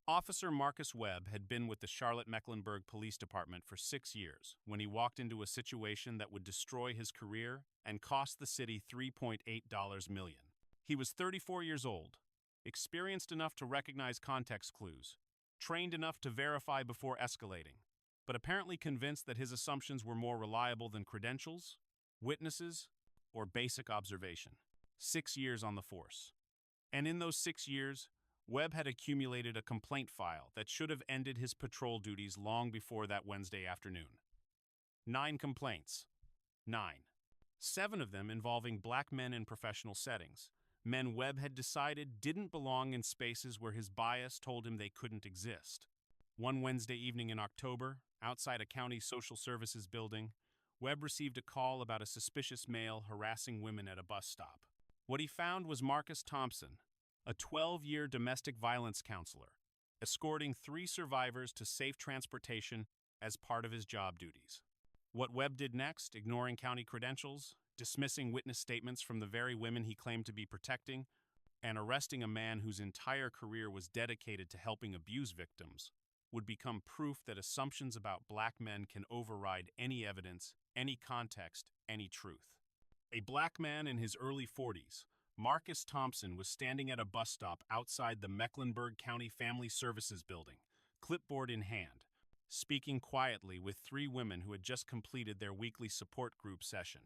Officer Marcus Webb had been with the Charlotte-Mecklenburg Police Department for 6 years when he walked into a situation that would destroy his career and cost the city $3.8 million. He was 34 years old, experienced enough to recognize context clues, trained enough to verify before escalating, but apparently convinced that his assumptions were more reliable than credentials, witnesses, or basic observation. 6 years on the force. And in those 6 years, Webb had accumulated a complaint file that should have ended his patrol duties long before that Wednesday afternoon. 9 complaints. 9. 7 of them involving black men in professional settings, men Webb had decided didn't belong in spaces where his bias told him they couldn't exist. One Wednesday evening in October, outside a county social services building, Webb received a call about a suspicious male harassing women at a bus stop. What he found was Marcus Thompson, a 12-year domestic violence counselor, escorting 3 survivors to safe transportation as part of his job duties. What Webb did next, ignoring county credentials, dismissing witness statements from the very women he claimed to be protecting, and arresting a man whose entire career was dedicated to helping abuse victims, would become proof that assumptions about black men can override any evidence, any context, any truth. A black man in his early 40s, Marcus Thompson was standing at a bus stop outside the Mecklenburg County Family Services Building, clipboard in hand, speaking quietly with 3 women who had just completed their weekly support group session.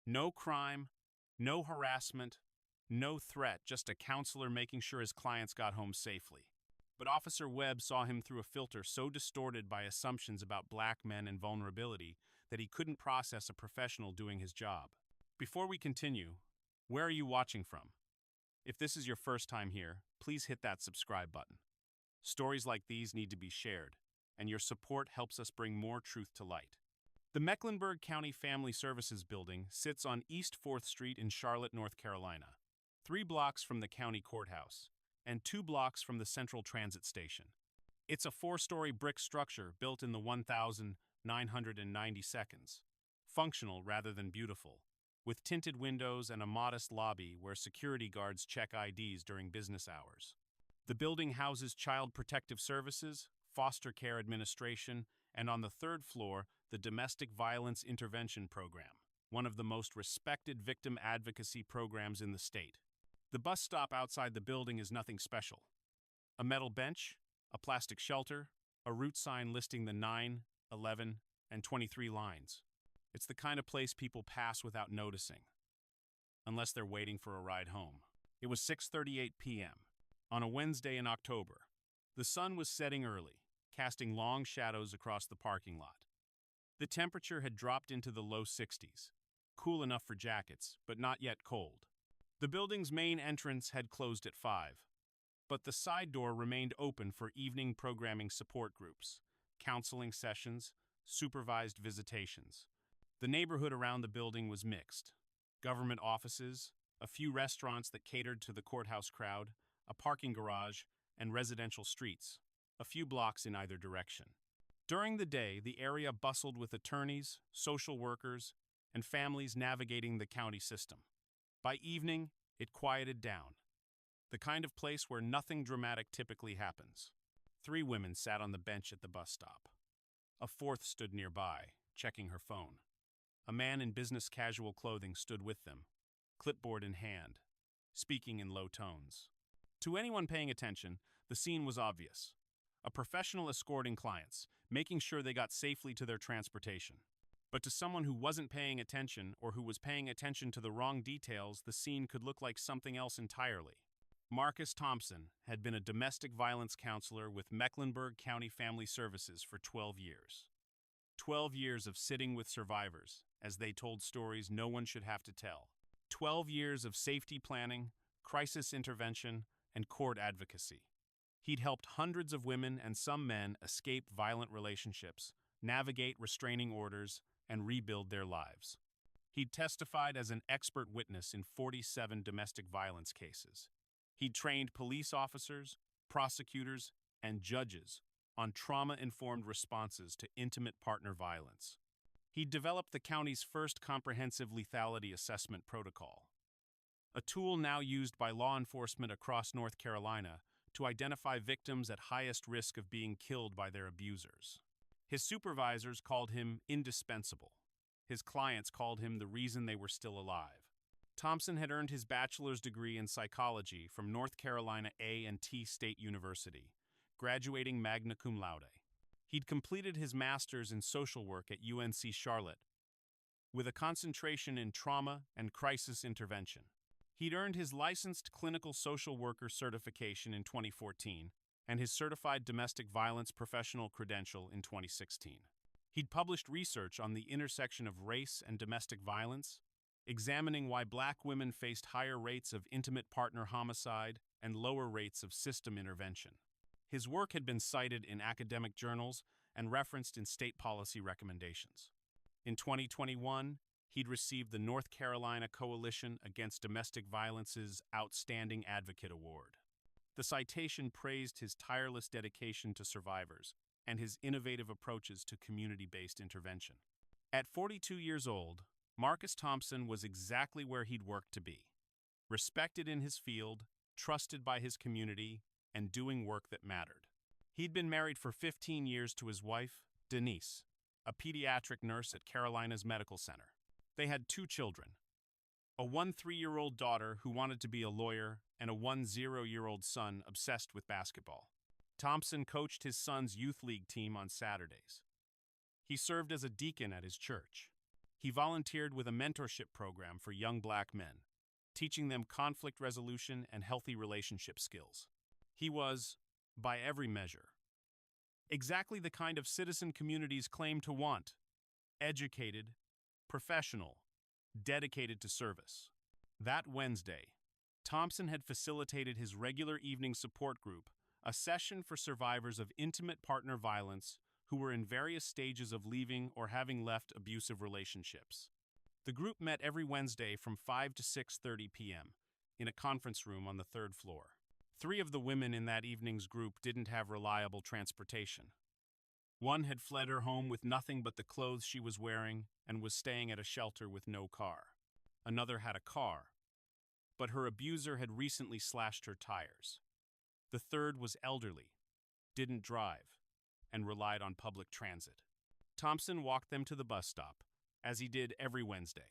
No crime, no harassment, no threat, just a counselor making sure his clients got home safely. But Officer Webb saw him through a filter so distorted by assumptions about black men and vulnerability that he couldn't process a professional doing his job. Before we continue, where are you watching from? If this is your first time here, please hit that subscribe button. Stories like these need to be shared, and your support helps us bring more truth to light. The Mecklenburg County Family Services Building sits on East 4th Street in Charlotte, North Carolina, 3 blocks from the county courthouse, and 2 blocks from the Central Transit Station. It's a 4-story brick structure built in the 1992, functional rather than beautiful, with tinted windows and a modest lobby where security guards check IDs during business hours. The building houses Child Protective Services, Foster Care Administration, and on the 3rd floor, the Domestic Violence Intervention Program, one of the most respected victim advocacy programs in the state. The bus stop outside the building is nothing special. A metal bench, a plastic shelter, a route sign listing the 9, 11, and 23 lines. It's the kind of place people pass without noticing, unless they're waiting for a ride home. It was 6:38 p.m. on a Wednesday in October. The sun was setting early, casting long shadows across the parking lot. The temperature had dropped into the low 60s, cool enough for jackets, but not yet cold. The building's main entrance had closed at 5, but the side door remained open for evening programming support groups, counseling sessions, supervised visitations. The neighborhood around the building was mixed. Government offices, a few restaurants that catered to the courthouse crowd, a parking garage, and residential streets, a few blocks in either direction. During the day, the area bustled with attorneys, social workers, and families navigating the county system. By evening, it quieted down, the kind of place where nothing dramatic typically happens. 3 women sat on the bench at the bus stop. A 4th stood nearby, checking her phone. A man in business casual clothing stood with them, clipboard in hand, speaking in low tones. To anyone paying attention, the scene was obvious. A professional escorting clients, making sure they got safely to their transportation. But to someone who wasn't paying attention or who was paying attention to the wrong details, the scene could look like something else entirely. Marcus Thompson had been a domestic violence counselor with Mecklenburg County Family Services for 12 years. 12 years of sitting with survivors as they told stories no one should have to tell. 12 years of safety planning, crisis intervention, and court advocacy. He'd helped hundreds of women and some men escape violent relationships, navigate restraining orders, and rebuild their lives. He'd testified as an expert witness in 47 domestic violence cases. He'd trained police officers, prosecutors, and judges on trauma-informed responses to intimate partner violence. He'd developed the county's first comprehensive lethality assessment protocol, a tool now used by law enforcement across North Carolina to identify victims at highest risk of being killed by their abusers. His supervisors called him indispensable. His clients called him the reason they were still alive. Thompson had earned his bachelor's degree in psychology from North Carolina A&T State University, graduating magna cum laude. He'd completed his master's in social work at UNC Charlotte, with a concentration in trauma and crisis intervention. He'd earned his licensed clinical social worker certification in 2014 and his certified domestic violence professional credential in 2016. He'd published research on the intersection of race and domestic violence, examining why Black women faced higher rates of intimate partner homicide and lower rates of system intervention. His work had been cited in academic journals and referenced in state policy recommendations. In 2021, he'd received the North Carolina Coalition Against Domestic Violence's Outstanding Advocate Award. The citation praised his tireless dedication to survivors and his innovative approaches to community-based intervention. At 42 years old, Marcus Thompson was exactly where he'd worked to be. Respected in his field, trusted by his community, and doing work that mattered. He'd been married for 15 years to his wife, Denise, a pediatric nurse at Carolina's Medical Center. They had 2 children, a 13-year-old daughter who wanted to be a lawyer and a 10-year-old son obsessed with basketball. Thompson coached his son's youth league team on Saturdays. He served as a deacon at his church. He volunteered with a mentorship program for young Black men, teaching them conflict resolution and healthy relationship skills. He was, by every measure, exactly the kind of citizen communities claim to want: educated, professional, dedicated to service. That Wednesday, Thompson had facilitated his regular evening support group, a session for survivors of intimate partner violence who were in various stages of leaving or having left abusive relationships. The group met every Wednesday from 5 to 6:30 p.m. in a conference room on the 3rd floor. 3 of the women in that evening's group didn't have reliable transportation. One had fled her home with nothing but the clothes she was wearing and was staying at a shelter with no car. Another had a car, but her abuser had recently slashed her tires. The third was elderly, didn't drive, and relied on public transit. Thompson walked them to the bus stop, as he did every Wednesday.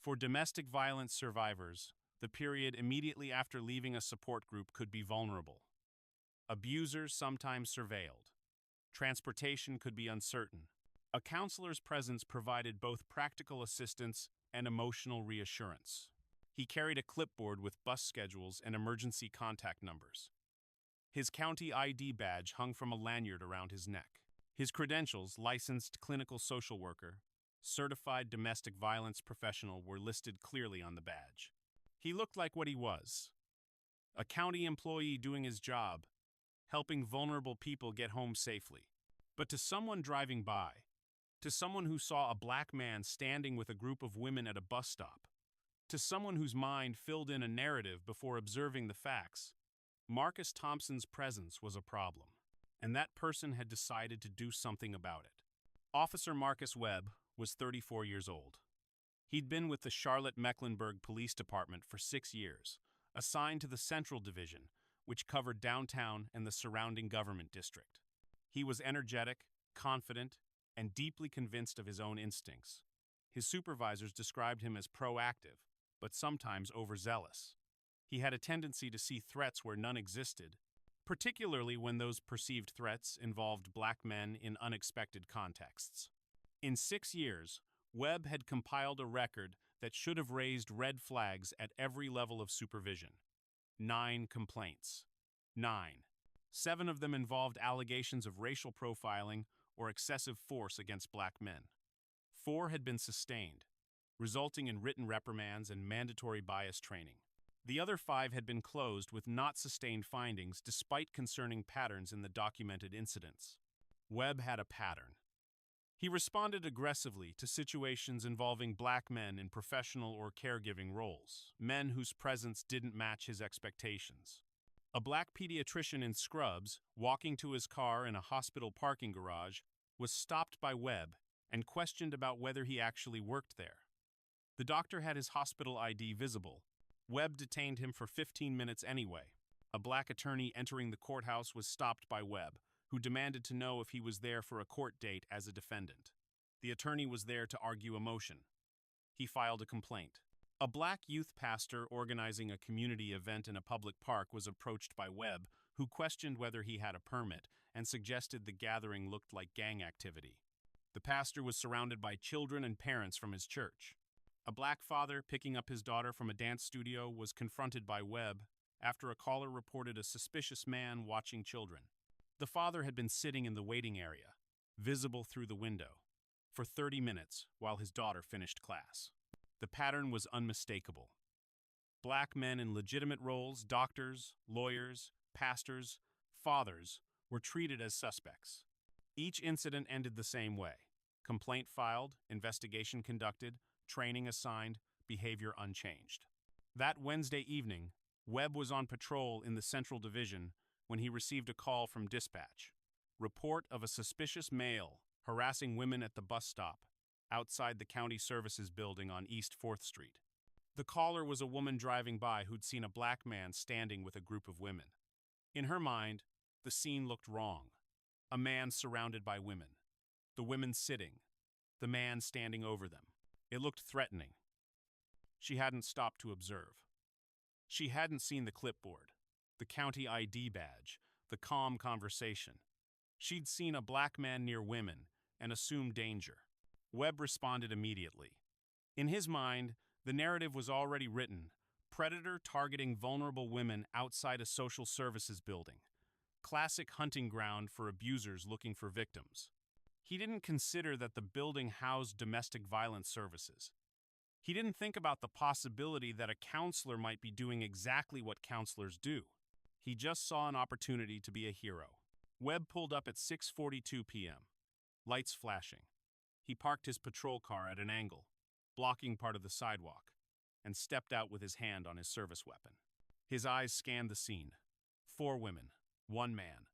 For domestic violence survivors, the period immediately after leaving a support group could be vulnerable. Abusers sometimes surveilled. Transportation could be uncertain. A counselor's presence provided both practical assistance and emotional reassurance. He carried a clipboard with bus schedules and emergency contact numbers. His county ID badge hung from a lanyard around his neck. His credentials, licensed clinical social worker, certified domestic violence professional, were listed clearly on the badge. He looked like what he was: a county employee doing his job, helping vulnerable people get home safely. But to someone driving by, to someone who saw a Black man standing with a group of women at a bus stop, to someone whose mind filled in a narrative before observing the facts, Marcus Thompson's presence was a problem, and that person had decided to do something about it. Officer Marcus Webb was 34 years old. He'd been with the Charlotte-Mecklenburg Police Department for 6 years, assigned to the Central Division, which covered downtown and the surrounding government district. He was energetic, confident, and deeply convinced of his own instincts. His supervisors described him as proactive, but sometimes overzealous. He had a tendency to see threats where none existed, particularly when those perceived threats involved Black men in unexpected contexts. In 6 years, Webb had compiled a record that should have raised red flags at every level of supervision. 9 complaints. 9. 7 of them involved allegations of racial profiling or excessive force against Black men. 4 had been sustained, resulting in written reprimands and mandatory bias training. The other 5 had been closed with not sustained findings despite concerning patterns in the documented incidents. Webb had a pattern. He responded aggressively to situations involving Black men in professional or caregiving roles, men whose presence didn't match his expectations. A Black pediatrician in scrubs, walking to his car in a hospital parking garage, was stopped by Webb and questioned about whether he actually worked there. The doctor had his hospital ID visible. Webb detained him for 15 minutes anyway. A black attorney entering the courthouse was stopped by Webb, who demanded to know if he was there for a court date as a defendant. The attorney was there to argue a motion. He filed a complaint. A black youth pastor organizing a community event in a public park was approached by Webb, who questioned whether he had a permit and suggested the gathering looked like gang activity. The pastor was surrounded by children and parents from his church. A black father picking up his daughter from a dance studio was confronted by Webb after a caller reported a suspicious man watching children. The father had been sitting in the waiting area, visible through the window, for 30 minutes while his daughter finished class. The pattern was unmistakable. Black men in legitimate roles, doctors, lawyers, pastors, fathers, were treated as suspects. Each incident ended the same way. Complaint filed, investigation conducted, training assigned, behavior unchanged. That Wednesday evening, Webb was on patrol in the Central Division when he received a call from dispatch. Report of a suspicious male harassing women at the bus stop outside the county services building on East 4th Street. The caller was a woman driving by who'd seen a black man standing with a group of women. In her mind, the scene looked wrong. A man surrounded by women. The women sitting. The man standing over them. It looked threatening. She hadn't stopped to observe. She hadn't seen the clipboard, the county ID badge, the calm conversation. She'd seen a black man near women and assumed danger. Webb responded immediately. In his mind, the narrative was already written: predator targeting vulnerable women outside a social services building. Classic hunting ground for abusers looking for victims. He didn't consider that the building housed domestic violence services. He didn't think about the possibility that a counselor might be doing exactly what counselors do. He just saw an opportunity to be a hero. Webb pulled up at 6:42 p.m., lights flashing. He parked his patrol car at an angle, blocking part of the sidewalk, and stepped out with his hand on his service weapon. His eyes scanned the scene. 4 women, 1 man.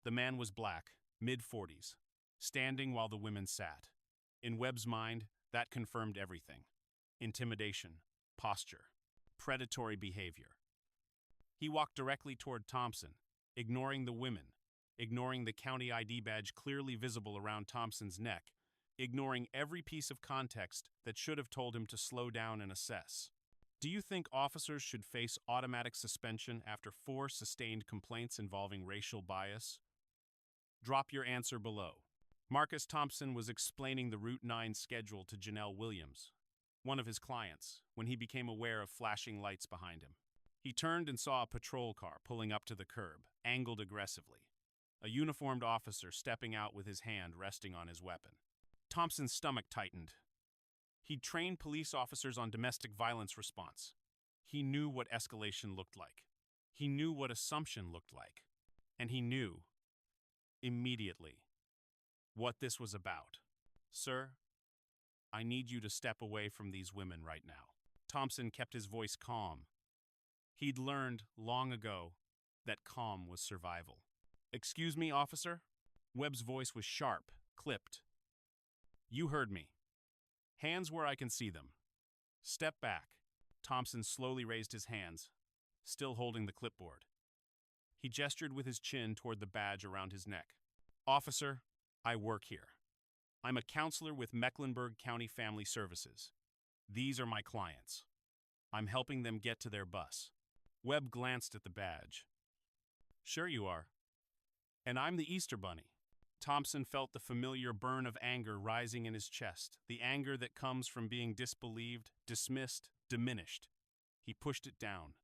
The man was black, mid-40s, standing while the women sat. In Webb's mind, that confirmed everything. Intimidation, posture, predatory behavior. He walked directly toward Thompson, ignoring the women, ignoring the county ID badge clearly visible around Thompson's neck, ignoring every piece of context that should have told him to slow down and assess. Do you think officers should face automatic suspension after 4 sustained complaints involving racial bias? Drop your answer below. Marcus Thompson was explaining the Route 9 schedule to Janelle Williams, one of his clients, when he became aware of flashing lights behind him. He turned and saw a patrol car pulling up to the curb, angled aggressively. A uniformed officer stepping out with his hand resting on his weapon. Thompson's stomach tightened. He'd trained police officers on domestic violence response. He knew what escalation looked like. He knew what assumption looked like. And he knew, immediately, what this was about. Sir, I need you to step away from these women right now. Thompson kept his voice calm. He'd learned long ago that calm was survival. Excuse me, officer? Webb's voice was sharp, clipped. You heard me. Hands where I can see them. Step back. Thompson slowly raised his hands, still holding the clipboard. He gestured with his chin toward the badge around his neck. Officer, I work here. I'm a counselor with Mecklenburg County Family Services. These are my clients. I'm helping them get to their bus. Webb glanced at the badge. Sure you are. And I'm the Easter Bunny. Thompson felt the familiar burn of anger rising in his chest, the anger that comes from being disbelieved, dismissed, diminished. He pushed it down.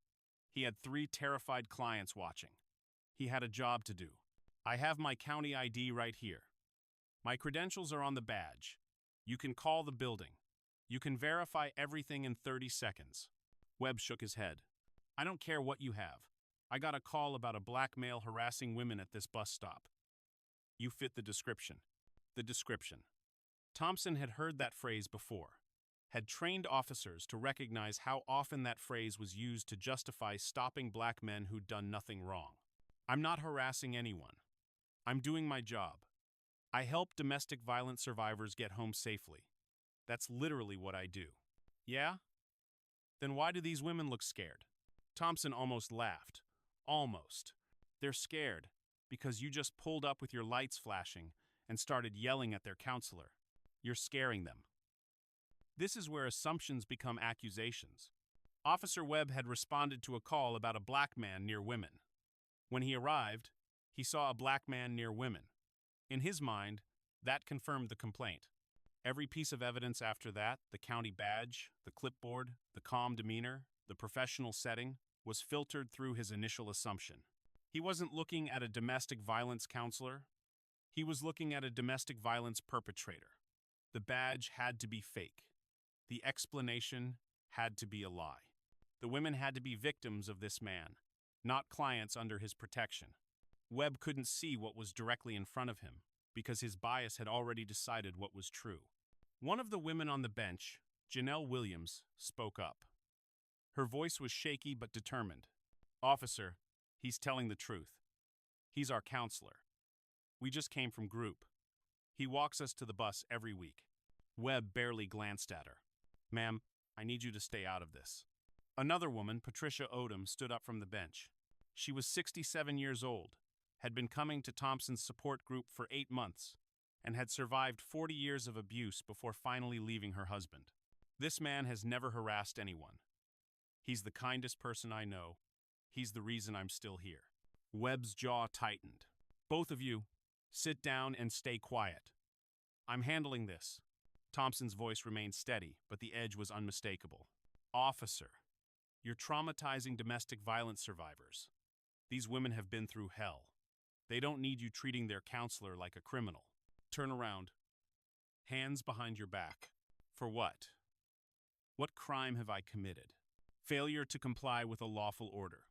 He had 3 terrified clients watching. He had a job to do. I have my county ID right here. My credentials are on the badge. You can call the building. You can verify everything in 30 seconds. Webb shook his head. I don't care what you have. I got a call about a black male harassing women at this bus stop. You fit the description. The description. Thompson had heard that phrase before, had trained officers to recognize how often that phrase was used to justify stopping black men who'd done nothing wrong. I'm not harassing anyone. I'm doing my job. I help domestic violence survivors get home safely. That's literally what I do. Yeah? Then why do these women look scared? Thompson almost laughed. Almost. They're scared because you just pulled up with your lights flashing and started yelling at their counselor. You're scaring them. This is where assumptions become accusations. Officer Webb had responded to a call about a black man near women. When he arrived, he saw a black man near women. In his mind, that confirmed the complaint. Every piece of evidence after that, the county badge, the clipboard, the calm demeanor, the professional setting, was filtered through his initial assumption. He wasn't looking at a domestic violence counselor. He was looking at a domestic violence perpetrator. The badge had to be fake. The explanation had to be a lie. The women had to be victims of this man, not clients under his protection. Webb couldn't see what was directly in front of him because his bias had already decided what was true. One of the women on the bench, Janelle Williams, spoke up. Her voice was shaky but determined. "Officer, he's telling the truth. He's our counselor. We just came from group. He walks us to the bus every week." Webb barely glanced at her. "Ma'am, I need you to stay out of this." Another woman, Patricia Odom, stood up from the bench. She was 67 years old, had been coming to Thompson's support group for 8 months, and had survived 40 years of abuse before finally leaving her husband. "This man has never harassed anyone. He's the kindest person I know. He's the reason I'm still here." Webb's jaw tightened. "Both of you, sit down and stay quiet. I'm handling this." Thompson's voice remained steady, but the edge was unmistakable. "Officer, you're traumatizing domestic violence survivors. These women have been through hell. They don't need you treating their counselor like a criminal. Turn around. Hands behind your back. For what? What crime have I committed? Failure to comply with a lawful order.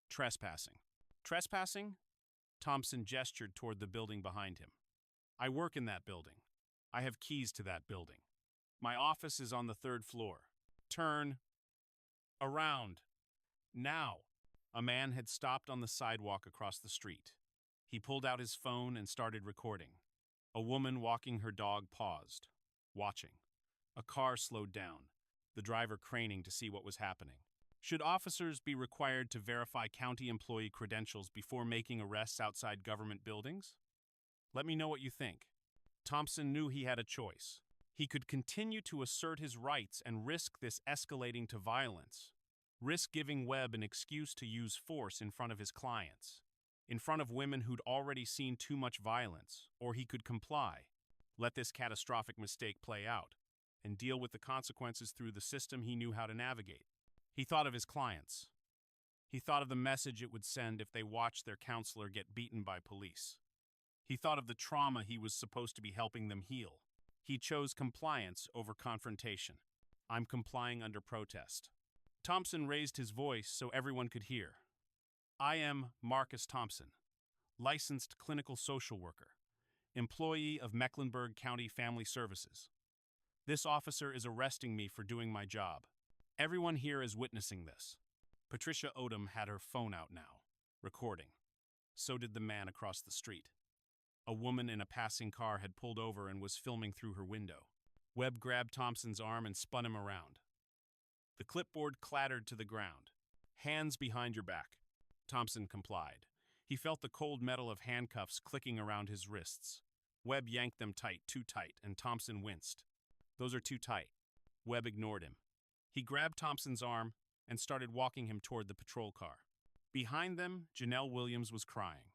Trespassing. Trespassing?" Thompson gestured toward the building behind him. "I work in that building. I have keys to that building. My office is on the 3rd floor. Turn around. Now." A man had stopped on the sidewalk across the street. He pulled out his phone and started recording. A woman walking her dog paused, watching. A car slowed down, the driver craning to see what was happening. Should officers be required to verify county employee credentials before making arrests outside government buildings? Let me know what you think. Thompson knew he had a choice. He could continue to assert his rights and risk this escalating to violence, risk giving Webb an excuse to use force in front of his clients, in front of women who'd already seen too much violence, or he could comply, let this catastrophic mistake play out, and deal with the consequences through the system he knew how to navigate. He thought of his clients. He thought of the message it would send if they watched their counselor get beaten by police. He thought of the trauma he was supposed to be helping them heal. He chose compliance over confrontation. "I'm complying under protest." Thompson raised his voice so everyone could hear. "I am Marcus Thompson, licensed clinical social worker, employee of Mecklenburg County Family Services. This officer is arresting me for doing my job. Everyone here is witnessing this." Patricia Odom had her phone out now, recording. So did the man across the street. A woman in a passing car had pulled over and was filming through her window. Webb grabbed Thompson's arm and spun him around. The clipboard clattered to the ground. "Hands behind your back." Thompson complied. He felt the cold metal of handcuffs clicking around his wrists. Webb yanked them tight, too tight, and Thompson winced. "Those are too tight." Webb ignored him. He grabbed Thompson's arm and started walking him toward the patrol car. Behind them, Janelle Williams was crying.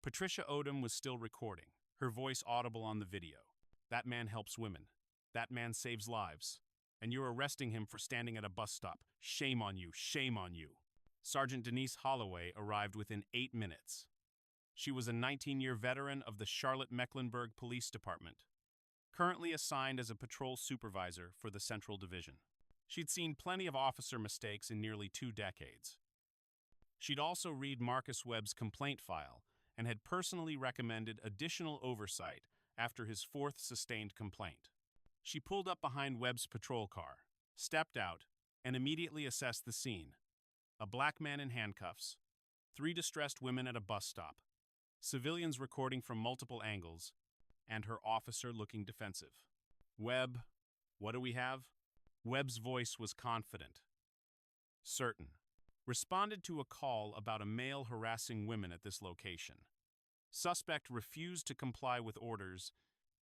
Patricia Odom was still recording, her voice audible on the video. "That man helps women. That man saves lives. And you're arresting him for standing at a bus stop. Shame on you, shame on you." Sergeant Denise Holloway arrived within 8 minutes. She was a 19-year veteran of the Charlotte-Mecklenburg Police Department, currently assigned as a patrol supervisor for the Central Division. She'd seen plenty of officer mistakes in nearly 2 decades. She'd also read Marcus Webb's complaint file and had personally recommended additional oversight after his 4th sustained complaint. She pulled up behind Webb's patrol car, stepped out, and immediately assessed the scene. A black man in handcuffs, 3 distressed women at a bus stop, civilians recording from multiple angles, and her officer looking defensive. "Webb, what do we have?" Webb's voice was confident, certain. Responded to a call about a male harassing women at this location. Suspect refused to comply with orders,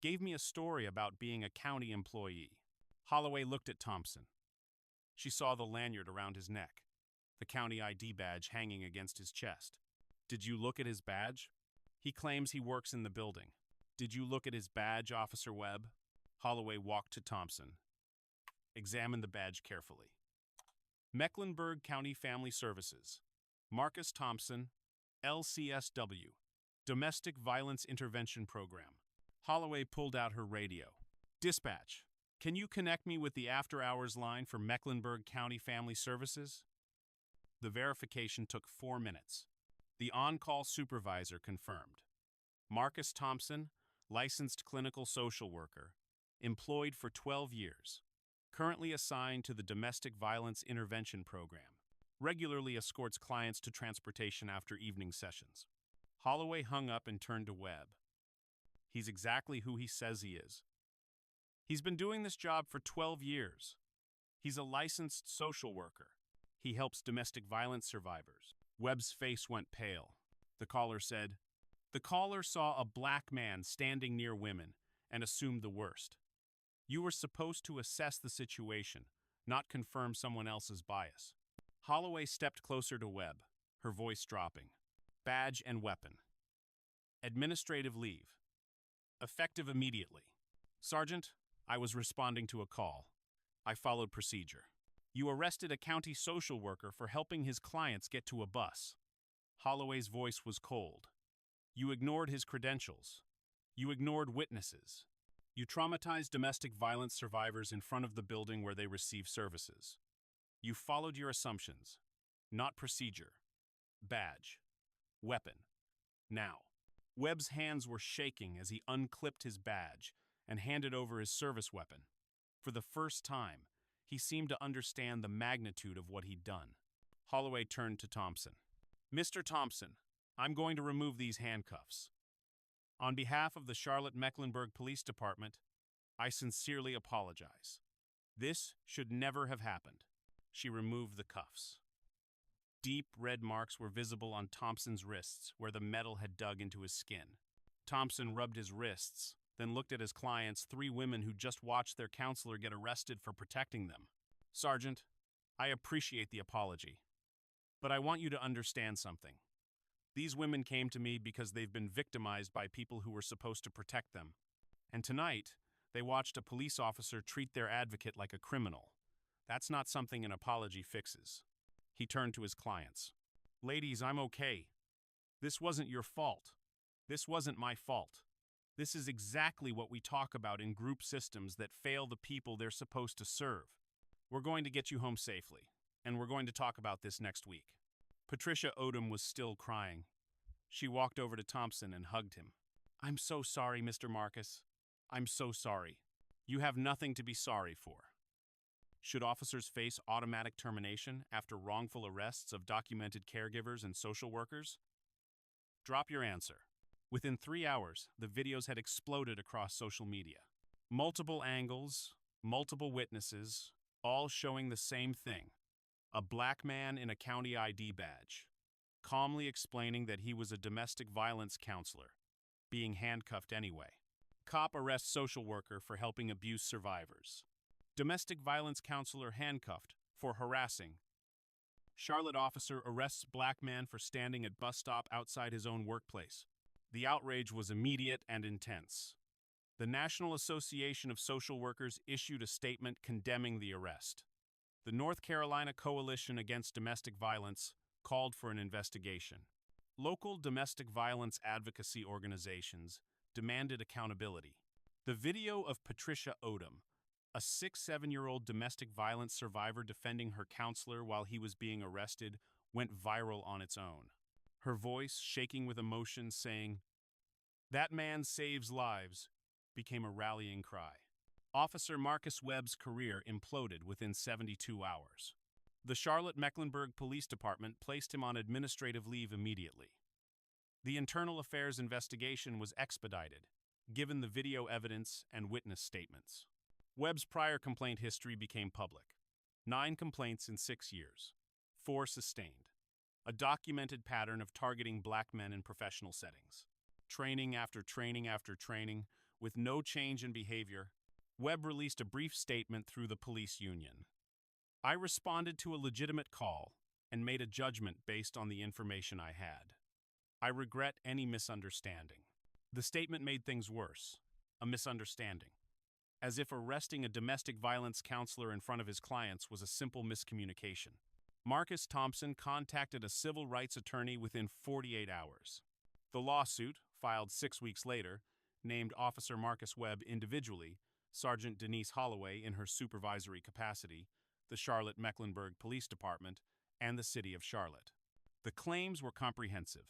gave me a story about being a county employee. Holloway looked at Thompson. She saw the lanyard around his neck, the county ID badge hanging against his chest. Did you look at his badge? He claims he works in the building. Did you look at his badge, Officer Webb? Holloway walked to Thompson. Examined the badge carefully. Mecklenburg County Family Services. Marcus Thompson, LCSW. Domestic Violence Intervention Program. Holloway pulled out her radio. Dispatch, can you connect me with the after-hours line for Mecklenburg County Family Services? The verification took 4 minutes. The on-call supervisor confirmed. Marcus Thompson, licensed clinical social worker, employed for 12 years, currently assigned to the Domestic Violence Intervention Program, regularly escorts clients to transportation after evening sessions. Holloway hung up and turned to Webb. He's exactly who he says he is. He's been doing this job for 12 years. He's a licensed social worker. He helps domestic violence survivors. Webb's face went pale. The caller said, "The caller saw a black man standing near women and assumed the worst. You were supposed to assess the situation, not confirm someone else's bias." Holloway stepped closer to Webb, her voice dropping. Badge and weapon. Administrative leave. Effective immediately. Sergeant, I was responding to a call. I followed procedure. You arrested a county social worker for helping his clients get to a bus. Holloway's voice was cold. You ignored his credentials. You ignored witnesses. You traumatized domestic violence survivors in front of the building where they receive services. You followed your assumptions, not procedure. Badge. Weapon. Now. Webb's hands were shaking as he unclipped his badge and handed over his service weapon. For the first time, he seemed to understand the magnitude of what he'd done. Holloway turned to Thompson. Mr. Thompson, I'm going to remove these handcuffs. On behalf of the Charlotte-Mecklenburg Police Department, I sincerely apologize. This should never have happened. She removed the cuffs. Deep red marks were visible on Thompson's wrists where the metal had dug into his skin. Thompson rubbed his wrists, then looked at his clients, 3 women who just watched their counselor get arrested for protecting them. Sergeant, I appreciate the apology, but I want you to understand something. These women came to me because they've been victimized by people who were supposed to protect them. And tonight, they watched a police officer treat their advocate like a criminal. That's not something an apology fixes. He turned to his clients. Ladies, I'm okay. This wasn't your fault. This wasn't my fault. This is exactly what we talk about in group systems that fail the people they're supposed to serve. We're going to get you home safely, and we're going to talk about this next week. Patricia Odom was still crying. She walked over to Thompson and hugged him. I'm so sorry, Mr. Marcus. I'm so sorry. You have nothing to be sorry for. Should officers face automatic termination after wrongful arrests of documented caregivers and social workers? Drop your answer. Within 3 hours, the videos had exploded across social media. Multiple angles, multiple witnesses, all showing the same thing. A black man in a county ID badge, calmly explaining that he was a domestic violence counselor, being handcuffed anyway. Cop arrests social worker for helping abuse survivors. Domestic violence counselor handcuffed for harassing. Charlotte officer arrests black man for standing at bus stop outside his own workplace. The outrage was immediate and intense. The National Association of Social Workers issued a statement condemning the arrest. The North Carolina Coalition Against Domestic Violence called for an investigation. Local domestic violence advocacy organizations demanded accountability. The video of Patricia Odom, a 6-7-year-old domestic violence survivor defending her counselor while he was being arrested, went viral on its own. Her voice, shaking with emotion, saying, "That man saves lives," became a rallying cry. Officer Marcus Webb's career imploded within 72 hours. The Charlotte-Mecklenburg Police Department placed him on administrative leave immediately. The internal affairs investigation was expedited, given the video evidence and witness statements. Webb's prior complaint history became public. 9 complaints in 6 years. 4 sustained. A documented pattern of targeting black men in professional settings. Training after training after training, with no change in behavior, Webb released a brief statement through the police union. I responded to a legitimate call and made a judgment based on the information I had. I regret any misunderstanding. The statement made things worse, a misunderstanding, as if arresting a domestic violence counselor in front of his clients was a simple miscommunication. Marcus Thompson contacted a civil rights attorney within 48 hours. The lawsuit, filed 6 weeks later, named Officer Marcus Webb individually, Sergeant Denise Holloway in her supervisory capacity, the Charlotte-Mecklenburg Police Department, and the City of Charlotte. The claims were comprehensive.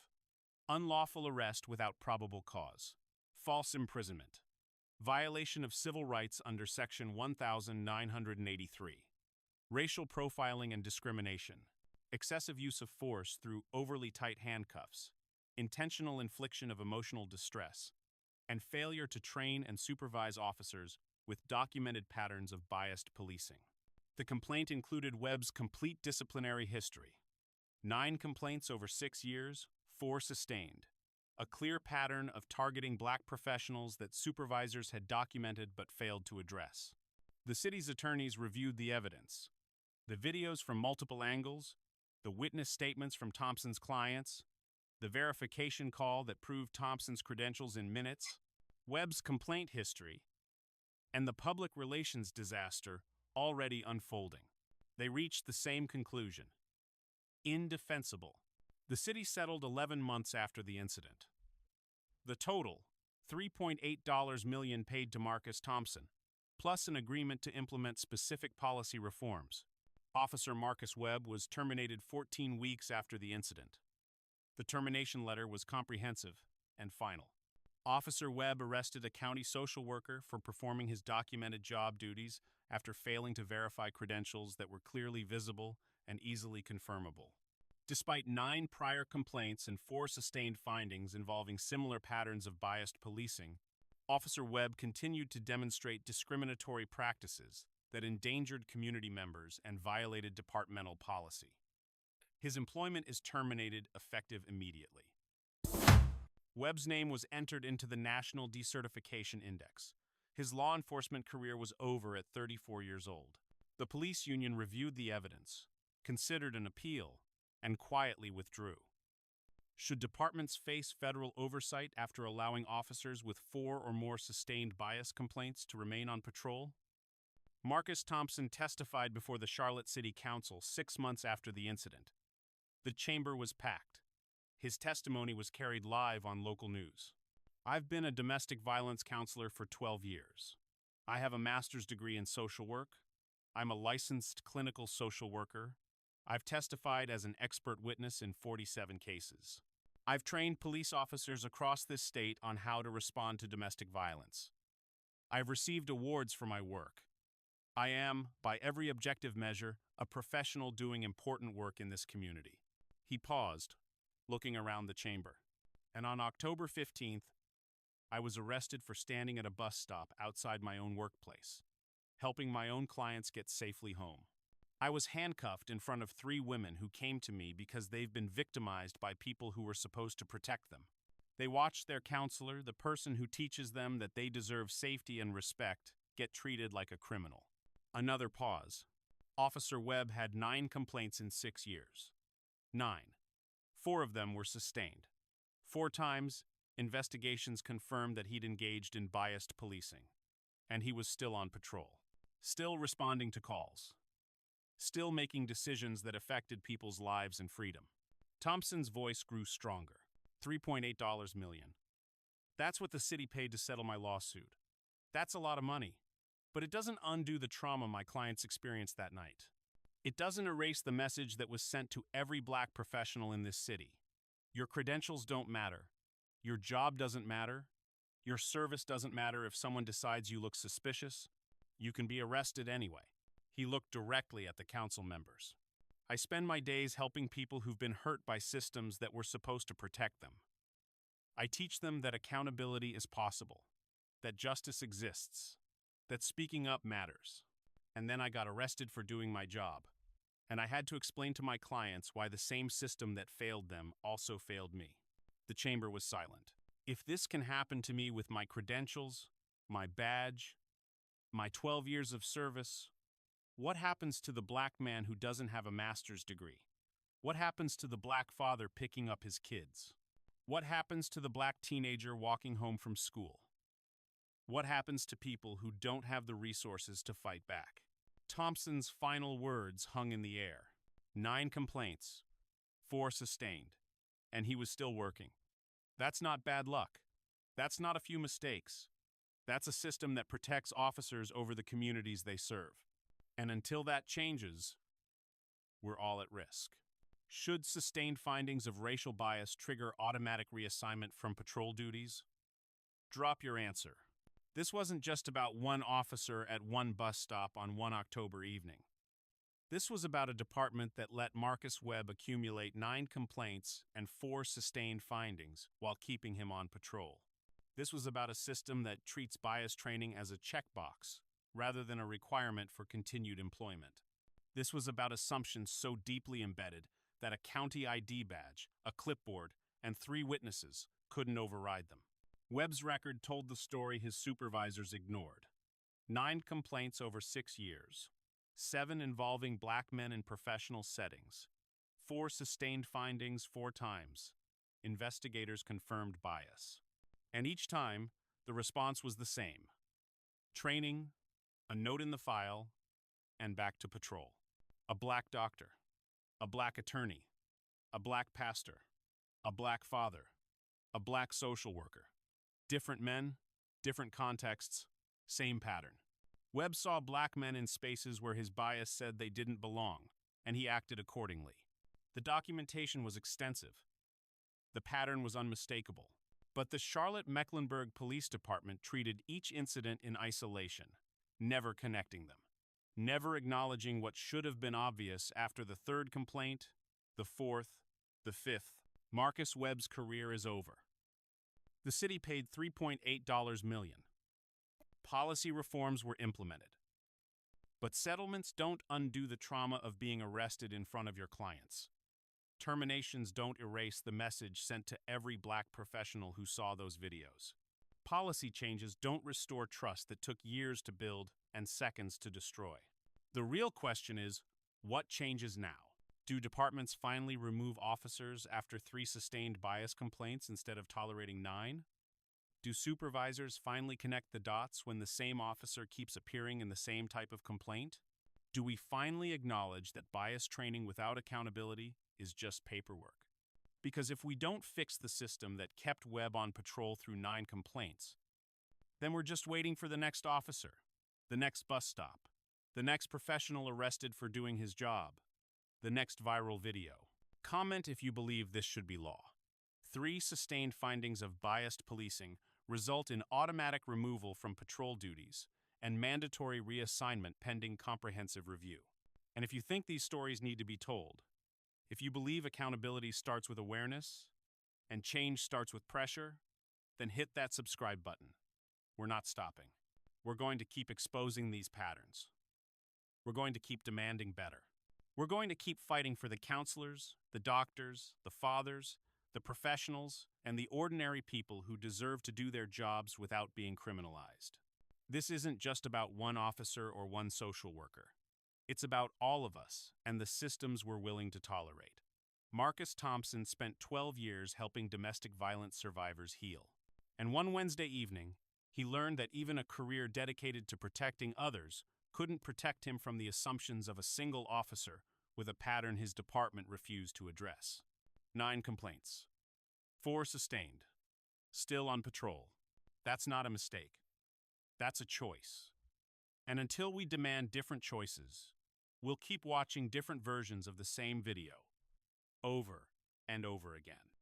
Unlawful arrest without probable cause, false imprisonment, violation of civil rights under Section 1983, racial profiling and discrimination, excessive use of force through overly tight handcuffs, intentional infliction of emotional distress, and failure to train and supervise officers with documented patterns of biased policing. The complaint included Webb's complete disciplinary history. 9 complaints over 6 years, 4 sustained. A clear pattern of targeting black professionals that supervisors had documented but failed to address. The city's attorneys reviewed the evidence. The videos from multiple angles, the witness statements from Thompson's clients, the verification call that proved Thompson's credentials in minutes, Webb's complaint history, and the public relations disaster already unfolding. They reached the same conclusion. Indefensible. The city settled 11 months after the incident. The total, $3.8 million paid to Marcus Thompson, plus an agreement to implement specific policy reforms. Officer Marcus Webb was terminated 14 weeks after the incident. The termination letter was comprehensive and final. Officer Webb arrested a county social worker for performing his documented job duties after failing to verify credentials that were clearly visible and easily confirmable. Despite 9 prior complaints and 4 sustained findings involving similar patterns of biased policing, Officer Webb continued to demonstrate discriminatory practices that endangered community members and violated departmental policy. His employment is terminated effective immediately. Webb's name was entered into the National Decertification Index. His law enforcement career was over at 34 years old. The police union reviewed the evidence, considered an appeal, and quietly withdrew. Should departments face federal oversight after allowing officers with 4 or more sustained bias complaints to remain on patrol? Marcus Thompson testified before the Charlotte City Council 6 months after the incident. The chamber was packed. His testimony was carried live on local news. I've been a domestic violence counselor for 12 years. I have a master's degree in social work. I'm a licensed clinical social worker. I've testified as an expert witness in 47 cases. I've trained police officers across this state on how to respond to domestic violence. I've received awards for my work. I am, by every objective measure, a professional doing important work in this community. He paused, looking around the chamber. And on October 15th, I was arrested for standing at a bus stop outside my own workplace, helping my own clients get safely home. I was handcuffed in front of 3 women who came to me because they've been victimized by people who were supposed to protect them. They watched their counselor, the person who teaches them that they deserve safety and respect, get treated like a criminal. Another pause. Officer Webb had 9 complaints in 6 years. 9. 4 of them were sustained. 4 times, investigations confirmed that he'd engaged in biased policing. And he was still on patrol. Still responding to calls. Still making decisions that affected people's lives and freedom. Thompson's voice grew stronger. $3.8 million. That's what the city paid to settle my lawsuit. That's a lot of money. But it doesn't undo the trauma my clients experienced that night. It doesn't erase the message that was sent to every black professional in this city. Your credentials don't matter. Your job doesn't matter. Your service doesn't matter if someone decides you look suspicious. You can be arrested anyway. He looked directly at the council members. I spend my days helping people who've been hurt by systems that were supposed to protect them. I teach them that accountability is possible, that justice exists, that speaking up matters. And then I got arrested for doing my job. and I had to explain to my clients why the same system that failed them also failed me. The chamber was silent. If this can happen to me with my credentials, my badge, my 12 years of service, what happens to the black man who doesn't have a master's degree? What happens to the black father picking up his kids? What happens to the black teenager walking home from school? What happens to people who don't have the resources to fight back? Thompson's final words hung in the air. 9 complaints, 4 sustained, and he was still working. That's not bad luck. That's not a few mistakes. That's a system that protects officers over the communities they serve. And until that changes, we're all at risk. Should sustained findings of racial bias trigger automatic reassignment from patrol duties? Drop your answer. This wasn't just about one officer at one bus stop on one October evening. This was about a department that let Marcus Webb accumulate 9 complaints and 4 sustained findings while keeping him on patrol. This was about a system that treats bias training as a checkbox rather than a requirement for continued employment. This was about assumptions so deeply embedded that a county ID badge, a clipboard, and 3 witnesses couldn't override them. Webb's record told the story his supervisors ignored. 9 complaints over 6 years, 7 involving black men in professional settings, 4 sustained findings 4 times. Investigators confirmed bias. And each time, the response was the same. Training, a note in the file, and back to patrol. A black doctor, a black attorney, a black pastor, a black father, a black social worker. Different men, different contexts, same pattern. Webb saw black men in spaces where his bias said they didn't belong, and he acted accordingly. The documentation was extensive. The pattern was unmistakable. But the Charlotte-Mecklenburg Police Department treated each incident in isolation, never connecting them, never acknowledging what should have been obvious after the 3rd complaint, the 4th, the 5th. Marcus Webb's career is over. The city paid $3.8 million. Policy reforms were implemented. But settlements don't undo the trauma of being arrested in front of your clients. Terminations don't erase the message sent to every black professional who saw those videos. Policy changes don't restore trust that took years to build and seconds to destroy. The real question is, what changes now? Do departments finally remove officers after 3 sustained bias complaints instead of tolerating 9? Do supervisors finally connect the dots when the same officer keeps appearing in the same type of complaint? Do we finally acknowledge that bias training without accountability is just paperwork? Because if we don't fix the system that kept Webb on patrol through 9 complaints, then we're just waiting for the next officer, the next bus stop, the next professional arrested for doing his job, the next viral video. Comment if you believe this should be law. 3 sustained findings of biased policing result in automatic removal from patrol duties and mandatory reassignment pending comprehensive review. And if you think these stories need to be told, if you believe accountability starts with awareness and change starts with pressure, then hit that subscribe button. We're not stopping. We're going to keep exposing these patterns. We're going to keep demanding better. We're going to keep fighting for the counselors, the doctors, the fathers, the professionals, and the ordinary people who deserve to do their jobs without being criminalized. This isn't just about one officer or one social worker. It's about all of us and the systems we're willing to tolerate. Marcus Thompson spent 12 years helping domestic violence survivors heal. And one Wednesday evening, he learned that even a career dedicated to protecting others couldn't protect him from the assumptions of a single officer with a pattern his department refused to address. 9 complaints. 4 sustained. Still on patrol. That's not a mistake. That's a choice. And until we demand different choices, we'll keep watching different versions of the same video, over and over again.